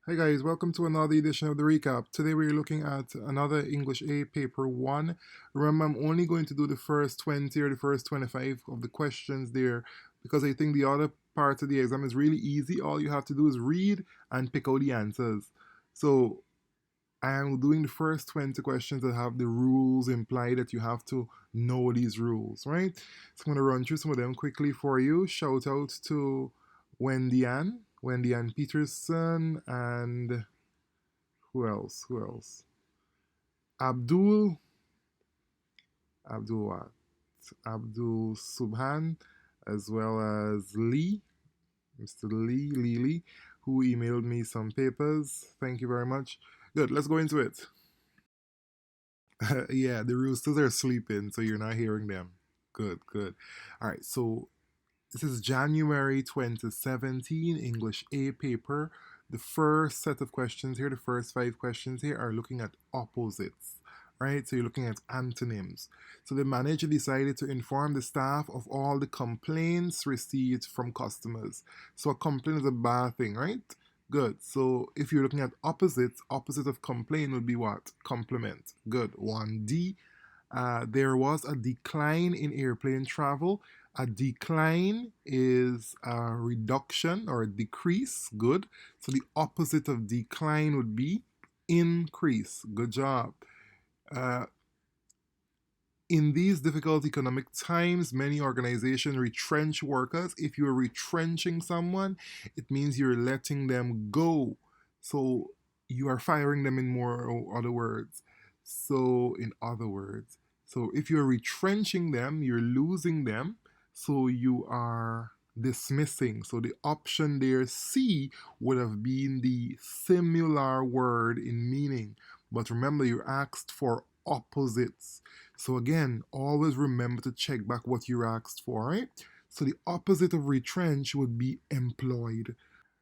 Hey guys, welcome to another edition of the recap. Today we're looking at another English A paper 1. Remember, I'm only going to do the first 20 or the first 25 of the questions there because I think the other part of the exam is really easy. All you have to do is read and pick out the answers. So I am doing the first 20 questions that have the rules implied that you have to know these rules, right? So I'm going to run through some of them quickly for you. Shout out to Wendy Ann Peterson, and who else? Who else? Abdul, Abdul what? Abdul Subhan, as well as Lee, Mr. Lee, who emailed me some papers. Thank you very much. Good, let's go into it. Yeah, the roosters are sleeping, so you're not hearing them. Good, good. All right, so this is January 2017 English A paper. The first set of questions here, the first 5 questions here, are looking at opposites, right? So you're looking at antonyms. So the manager decided to inform the staff of all the complaints received from customers. So a complaint is a bad thing, right? Good. So if you're looking at opposites, opposite of complain would be what? Compliment. Good. 1D. There was a decline in airplane travel. A decline is a reduction or a decrease. Good. So the opposite of decline would be increase. Good job. Uh, in these difficult economic times, many organizations retrench workers. If you're retrenching someone, it means you're letting them go. So you are firing them in more other words. So if you're retrenching them, you're losing them. So you are dismissing. So the option there, C, would have been the similar word in meaning. But remember, you asked for opposites. So again, always remember to check back what you asked for, right? So the opposite of retrench would be employed.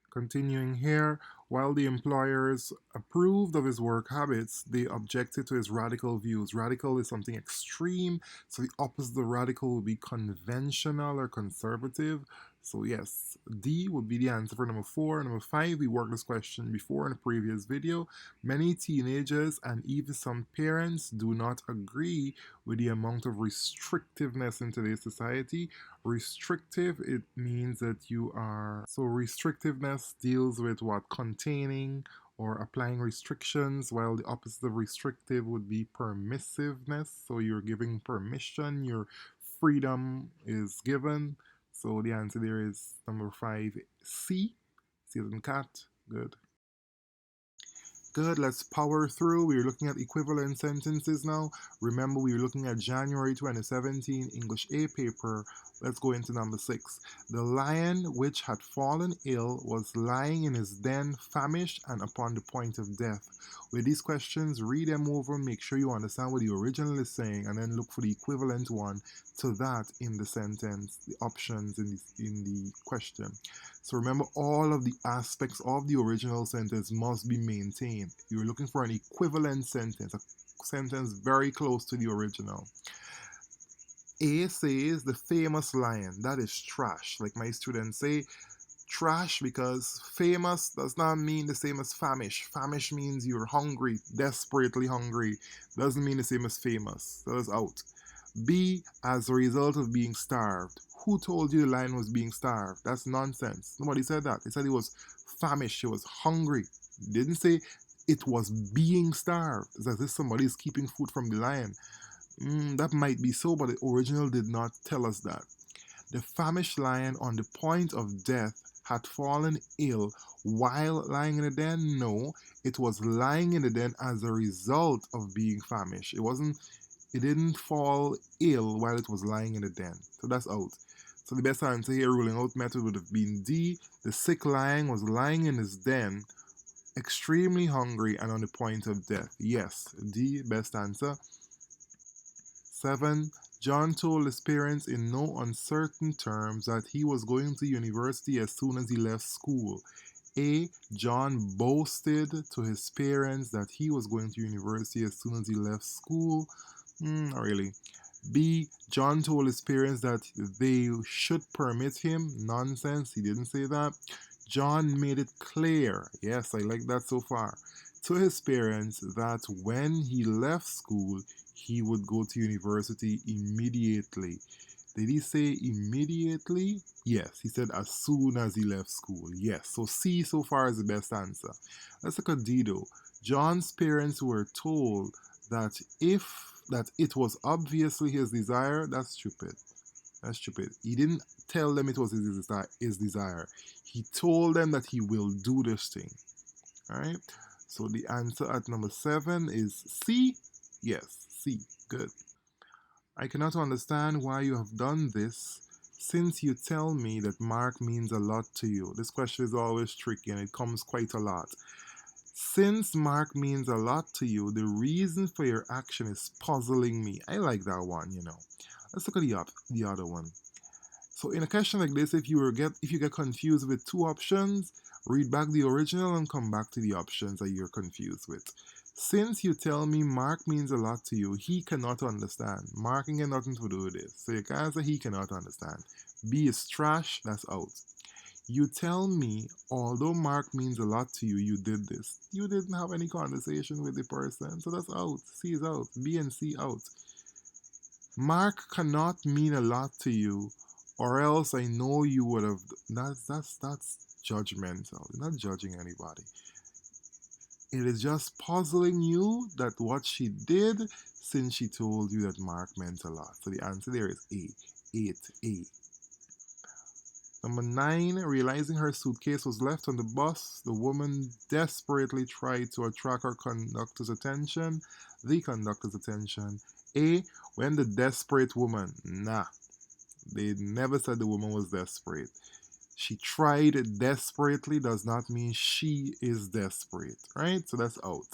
Continuing here, while the employers approved of his work habits, they objected to his radical views. Radical is something extreme, so the opposite of radical would be conventional or conservative. So, yes, D would be the answer for number 4. Number 5, we worked this question before in a previous video. Many teenagers and even some parents do not agree with the amount of restrictiveness in today's society. Restrictive, it means that you are. So, restrictiveness deals with what? Containing or applying restrictions, while the opposite of restrictive would be permissiveness. So, you're giving permission, your freedom is given. So, the answer there is number 5, C. C as in cat. Good. Good, let's power through. We're looking at equivalent sentences now. Remember, we were looking at January 2017 English A paper. Let's go into number 6. The lion which had fallen ill was lying in his den, famished and upon the point of death. With these questions, read them over, make sure you understand what the original is saying, and then look for the equivalent one to that in the sentence, the options in the question. So remember, all of the aspects of the original sentence must be maintained. You're looking for an equivalent sentence, a sentence very close to the original. A says the famous lion. That is trash. Like my students say, trash, because famous does not mean the same as famish. Famish means you're hungry, desperately hungry. Doesn't mean the same as famous. That is out. B, as a result of being starved. Who told you the lion was being starved? That's nonsense. Nobody said that. They said he was famished, he was hungry. Didn't say it was being starved. It's as if somebody is keeping food from the lion. That might be so, but the original did not tell us that. The famished lion on the point of death had fallen ill while lying in the den? No, it was lying in the den as a result of being famished. It didn't fall ill while it was lying in the den. So that's out. So the best answer here, ruling out method, would have been D. The sick lion was lying in his den, extremely hungry and on the point of death. Yes, D, best answer. 7. John told his parents in no uncertain terms that he was going to university as soon as he left school. A. John boasted to his parents that he was going to university as soon as he left school. Not really. B. John told his parents that they should permit him. Nonsense, he didn't say that. John made it clear, yes, I like that so far, to his parents that when he left school, he would go to university immediately. Did he say immediately? Yes, he said as soon as he left school. Yes, so C so far is the best answer. Let's look at D though. John's parents were told that it was obviously his desire. That's stupid. That's stupid. He didn't tell them it was his desire. He told them that he will do this thing. All right. So the answer at number 7 is C. Yes, C. Good. I cannot understand why you have done this since you tell me that Mark means a lot to you. This question is always tricky and it comes quite a lot. Since Mark means a lot to you, the reason for your action is puzzling me. I like that one, you know. Let's look at the other one. So in a question like this, if you get confused with two options, read back the original and come back to the options that you're confused with. Since you tell me Mark means a lot to you, he cannot understand. Mark ain't got nothing to do with this. So you can answer he cannot understand. B is trash, that's out. You tell me, although Mark means a lot to you, you did this. You didn't have any conversation with the person, so that's out. C is out. B and C out. Mark cannot mean a lot to you, or else I know you would have. That's judgmental. You're not judging anybody. It is just puzzling you that what she did since she told you that Mark meant a lot. So the answer there is A. 8A. Number 9, realizing her suitcase was left on the bus, the woman desperately tried to attract her conductor's attention, the conductor's attention. A, when the desperate woman, nah, they never said the woman was desperate. She tried desperately does not mean she is desperate, right? So that's out.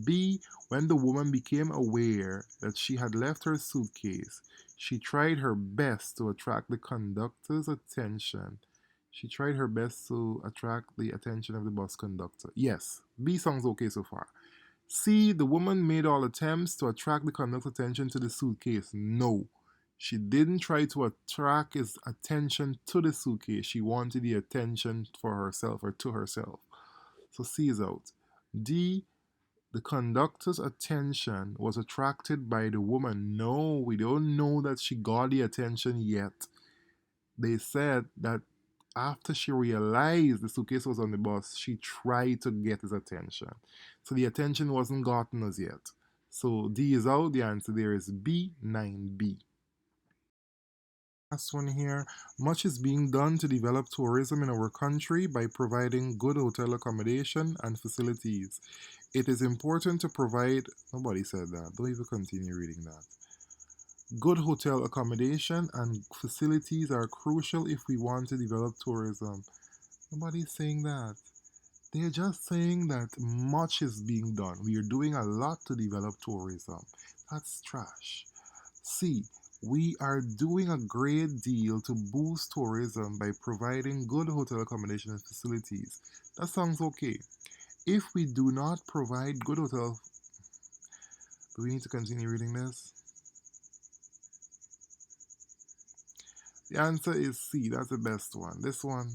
B, when the woman became aware that she had left her suitcase, she tried her best to attract the conductor's attention. She tried her best to attract the attention of the bus conductor. Yes, B sounds okay so far. C, the woman made all attempts to attract the conductor's attention to the suitcase. No, she didn't try to attract his attention to the suitcase. She wanted the attention for herself or to herself. So C is out. D, the conductor's attention was attracted by the woman. No, we don't know that she got the attention yet. They said that after she realized the suitcase was on the bus, she tried to get his attention. So the attention wasn't gotten as yet. So D is out. The answer there is B, 9B. Last one here. Much is being done to develop tourism in our country by providing good hotel accommodation and facilities. It is important to provide. Nobody said that. Don't even continue reading that. Good hotel accommodation and facilities are crucial if we want to develop tourism. Nobody's saying that. They're just saying that much is being done. We are doing a lot to develop tourism. That's trash. C. We are doing a great deal to boost tourism by providing good hotel accommodation and facilities. That sounds okay. If we do not provide good hotel, do we need to continue reading this? The answer is C. That's the best one. This one,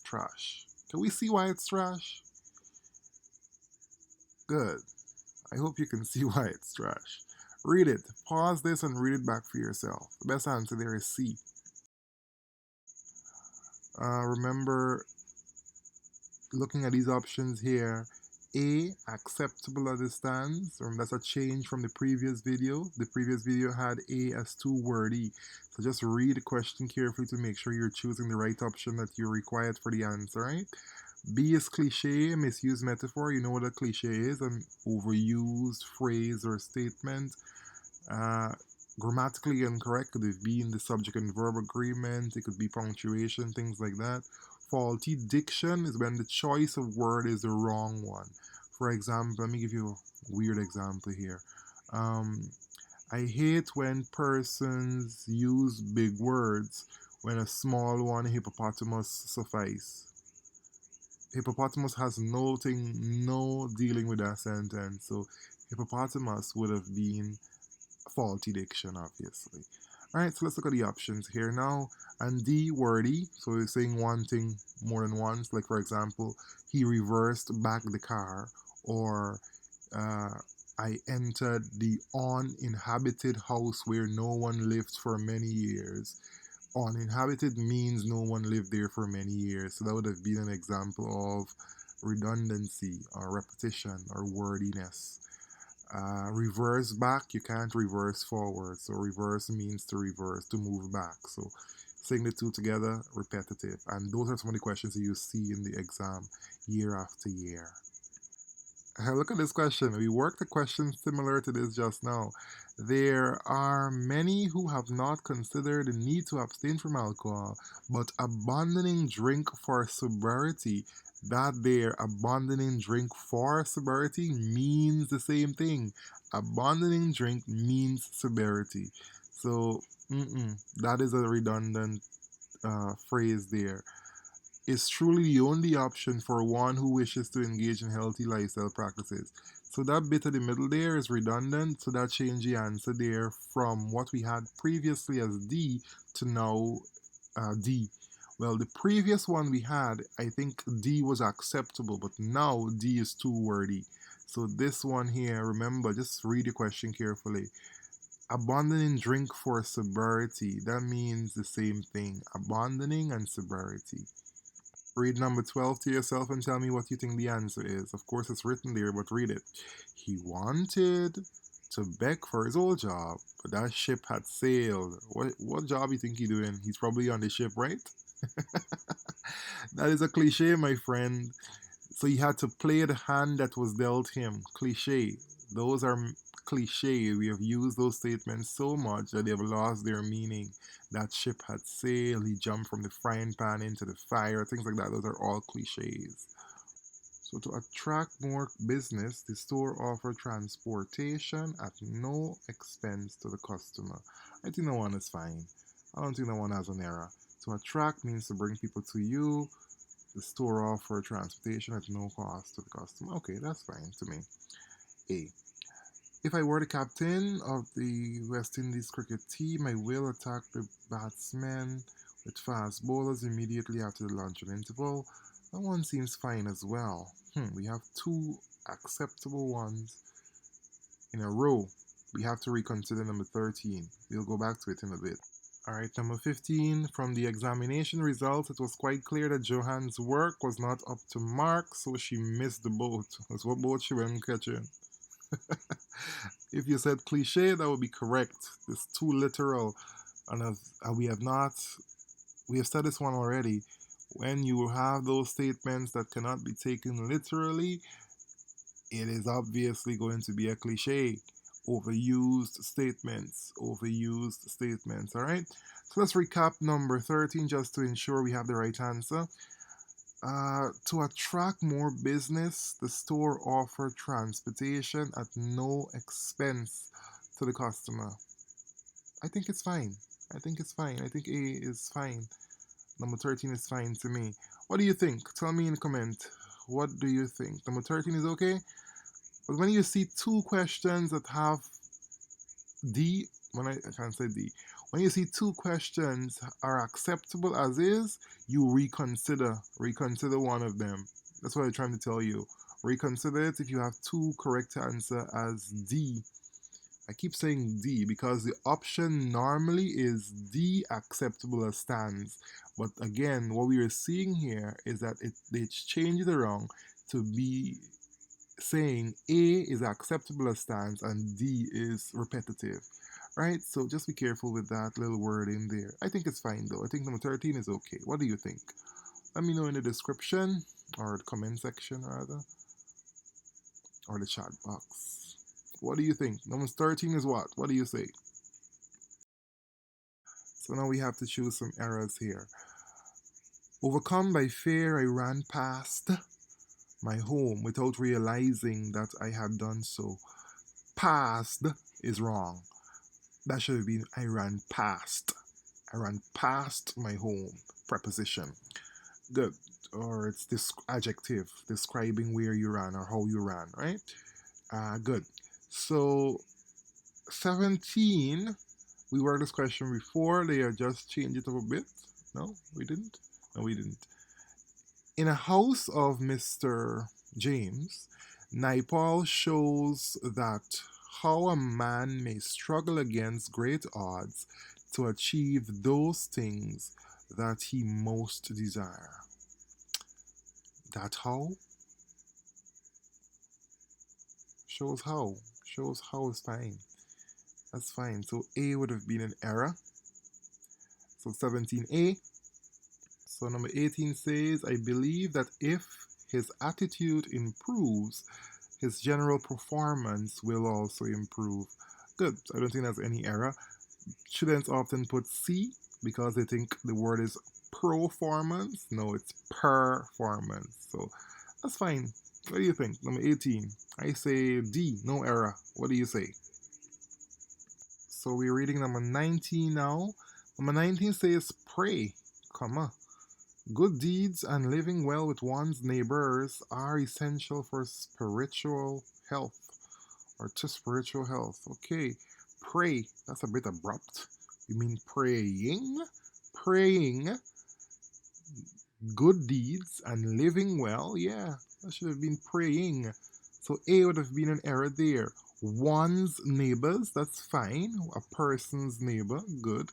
trash. Can we see why it's trash? Good. I hope you can see why it's trash. Read it. Pause this and read it back for yourself. The best answer there is C. Remember, looking at these options here, A, acceptable as it stands. That's a change from the previous video. The previous video had A as too wordy. So just read the question carefully to make sure you're choosing the right option that you're required for the answer, right? B is cliche, misused metaphor. You know what a cliche is? An overused phrase or statement. Uh, Grammatically incorrect could be in the subject and verb agreement. It could be punctuation, things like that. Faulty diction is when the choice of word is the wrong one. For example, let me give you a weird example here. I hate when persons use big words when a small one, hippopotamus, suffice. Hippopotamus has no dealing with that sentence. So hippopotamus would have been faulty diction, obviously. All right, so let's look at the options here now. And D, wordy. So we're saying one thing more than once. Like, for example, he reversed back the car, or uh, I entered the uninhabited house where no one lived for many years. Uninhabited means no one lived there for many years. So that would have been an example of redundancy or repetition or wordiness. Reverse back, you can't reverse forward. So reverse means to reverse, to move back. So saying the two together, repetitive. And those are some of the questions that you see in the exam year after year. Look at this question. We worked a question similar to this just now. There are many who have not considered the need to abstain from alcohol, but abandoning drink for sobriety. That there, abandoning drink for sobriety means the same thing. Abandoning drink means sobriety. So, that is a redundant phrase there, is truly the only option for one who wishes to engage in healthy lifestyle practices. So that bit of the middle there is redundant, so that changed the answer there from what we had previously as D to now D. Well, the previous one we had, I think D was acceptable, but now D is too wordy. So this one here, remember, just read the question carefully. Abandoning drink for sobriety, that means the same thing. Abandoning and sobriety. Read number 12 to yourself and tell me what you think the answer is. Of course, it's written there, but read it. He wanted to beg for his old job, but that ship had sailed. What job you think he's doing? He's probably on the ship, right? That is a cliche, my friend. So he had to play the hand that was dealt him. Cliche. Those are cliche. We have used those statements so much that they have lost their meaning. That ship had sailed. He jumped from the frying pan into the fire. Things like that. Those are all cliches. So to attract more business, the store offered transportation at no expense to the customer. I think that one is fine. I don't think that one has an error. To attract means to bring people to you. The store offered transportation at no cost to the customer. Okay, that's fine to me. A. If I were the captain of the West Indies cricket team, I will attack the batsmen with fast bowlers immediately after the luncheon interval. That one seems fine as well. We have two acceptable ones in a row. We have to reconsider number 13. We'll go back to it in a bit. Alright, number 15. From the examination results, it was quite clear that Johan's work was not up to mark, so she missed the boat. That's what boat she went catching. If you said cliche, that would be correct. It's too literal. And we have not, we have said this one already. When you have those statements that cannot be taken literally, it is obviously going to be a cliche. Overused statements. Overused statements. All right. So let's recap number 13 just to ensure we have the right answer. To attract more business, the store offered transportation at no expense to the customer. I think it's fine. I think it's fine. I think A is fine. Number 13 is fine to me. What do you think? Tell me in the comment. What do you think? Number 13 is okay? But when you see two questions that have D, I can't say D. When you see two questions are acceptable as is, you reconsider one of them. That's what I'm trying to tell you. Reconsider it if you have two correct answer as D. I keep saying D because the option normally is D acceptable as stands. But again, what we are seeing here is that they changed it around to be saying A is acceptable as stands and D is repetitive. Right? So just be careful with that little word in there. I think it's fine though. I think number 13 is okay. What do you think? Let me know in the description or the comment section rather, or the chat box. What do you think? Number 13 is what? What do you say? So now we have to choose some errors here. Overcome by fear, I ran past my home without realizing that I had done so. Past is wrong. That should have been I ran past. I ran past my home. Preposition. Good. Or it's this adjective describing where you ran or how you ran, right? Good. So 17 We worked this question before. They are just changed it up a bit. No, we didn't. No, we didn't. In a house of Mr. James, Naipaul shows that how a man may struggle against great odds to achieve those things that he most desire. That how? Shows how. Shows how is fine. That's fine. So A would have been an error. So 17A. So number 18 says, I believe that if his attitude improves, his general performance will also improve. Good. I don't think there's any error. Students often put C because they think the word is performance. No, it's performance. So that's fine. What do you think? Number 18. I say D, no error. What do you say? So we're reading number 19 now. Number 19 says pray, comma. Good deeds and living well with one's neighbors are essential for spiritual health or to spiritual health. Okay, pray. That's a bit abrupt. You mean praying? Praying, good deeds and living well. Yeah, that should have been praying. So A would have been an error there. One's neighbors, that's fine. A person's neighbor, good.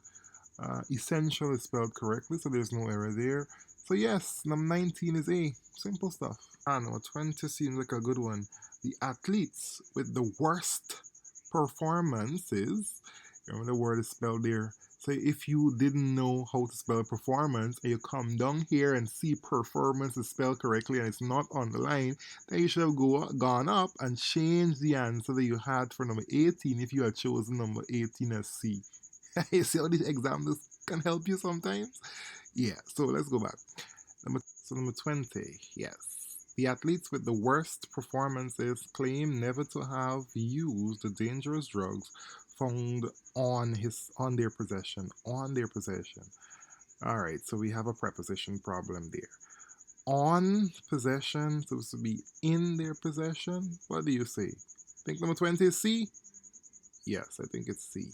Essential is spelled correctly, so there's no error there. So yes, number 19 is A. Simple stuff. I know, 20 seems like a good one. The athletes with the worst performances, remember the word is spelled there. So if you didn't know how to spell performance and you come down here and see performance is spelled correctly and it's not on the line, then you should have gone up and changed the answer that you had for number 18 if you had chosen number 18 as C. You see how these examples can help you sometimes? Yeah, so let's go back. Number 20, yes. The athletes with the worst performances claim never to have used the dangerous drugs found on their possession. On their possession. Alright, so we have a preposition problem there. On possession, supposed to be in their possession. What do you say? Think number 20 is C? Yes, I think it's C.